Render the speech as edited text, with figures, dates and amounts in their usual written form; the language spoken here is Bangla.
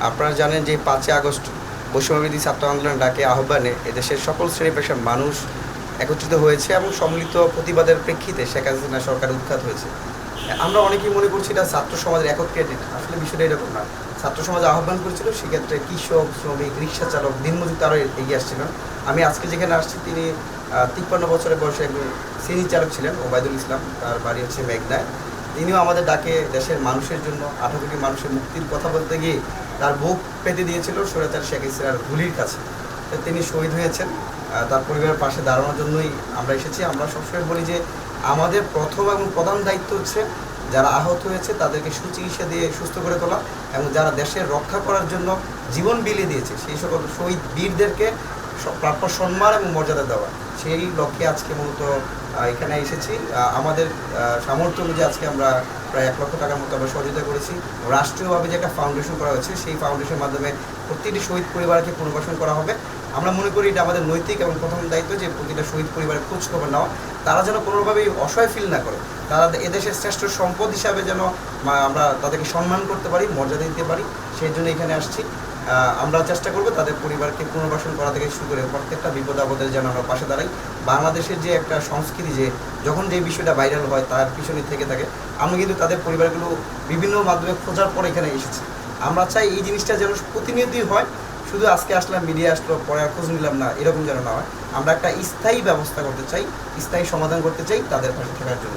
আপনারা জানেন যে 5ই আগস্ট বৈষম্যবিরোধী ছাত্র আন্দোলনের ডাকে আহ্বানে এদেশের সকল শ্রেণী পেশার মানুষ একত্রিত হয়েছে এবং সম্মিলিত প্রতিবাদের প্রেক্ষিতে শেখ হাসিনা সরকার উৎখাত হয়েছে। আমরা অনেকেই মনে করছি এটা ছাত্র সমাজের একক ক্রেডিট, আসলে বিষয়টা এরকম না। ছাত্র সমাজ আহ্বান করেছিল, সেক্ষেত্রে কৃষক, শ্রমিক, রিক্সা চালক, দিনমজুর আরও এগিয়ে আসছিলেন। আমি আজকে যেখানে আসছি তিনি 53 বছরের বয়সে একজন সিএনজি চালক ছিলেন, ওবায়দুল ইসলাম, তার বাড়ি হচ্ছে মেঘনায়। তিনিও আমাদের ডাকে দেশের মানুষের জন্য 18 কোটি মানুষের মুক্তির কথা বলতে গিয়ে তার বুক পেতে দিয়েছিল স্বৈরাচার শেখ হাসিনার গুলির কাছে। তিনি শহীদ হয়েছেন। তার পরিবারের পাশে দাঁড়ানোর জন্যই আমরা এসেছি। আমরা সবসময় বলি যে আমাদের প্রথম এবং প্রধান দায়িত্ব হচ্ছে যারা আহত হয়েছে তাদেরকে সুচিকিৎসা দিয়ে সুস্থ করে তোলা এবং যারা দেশের রক্ষা করার জন্য জীবন বিলিয়ে দিয়েছে সেই সকল শহীদ বীরদেরকে প্রাপ্য সম্মান এবং মর্যাদা দেওয়া। সেই লক্ষ্যে আজকে মূলত এখানে এসেছি। আমাদের সামর্থ্য অনুযায়ী আজকে আমরা প্রায় 1 লক্ষ টাকার মতো আমরা সহযোগিতা করেছি। রাষ্ট্রীয়ভাবে যে একটা ফাউন্ডেশন করা হয়েছে সেই ফাউন্ডেশনের মাধ্যমে প্রতিটি শহীদ পরিবারকে পুনর্বাসন করা হবে। আমরা মনে করি এটা আমাদের নৈতিক এবং প্রথম দায়িত্ব যে প্রতিটা শহীদ পরিবারের খোঁজ খবর নেওয়া, তারা যেন কোনোভাবেই অসহায় ফিল না করে, তারা এদেশের শ্রেষ্ঠ সম্পদ হিসাবে যেন আমরা তাদেরকে সম্মান করতে পারি, মর্যাদা দিতে পারি। সেই জন্য এখানে আসছি। আমরা চেষ্টা করব তাদের পরিবারকে পুনর্বাসন করা থেকে শুরু করে প্রত্যেকটা বিপদ আপদে যেন আমরা পাশে দাঁড়াই। বাংলাদেশের যে একটা সংস্কৃতি যে যখন যে বিষয়টা ভাইরাল হয় তার পিছনে থেকে থাকে, আমরা কিন্তু তাদের পরিবারগুলো বিভিন্ন মাধ্যমে খোঁজার পর এখানে এসেছি। আমরা চাই এই জিনিসটা যেন প্রতিনিয়তই হয়, শুধু আজকে আসলাম, মিডিয়া আসলো, পরে আর খোঁজ নিলাম না, এরকম যেন না হয়। আমরা একটা স্থায়ী ব্যবস্থা করতে চাই, স্থায়ী সমাধান করতে চাই তাদের পাশে থাকার জন্য।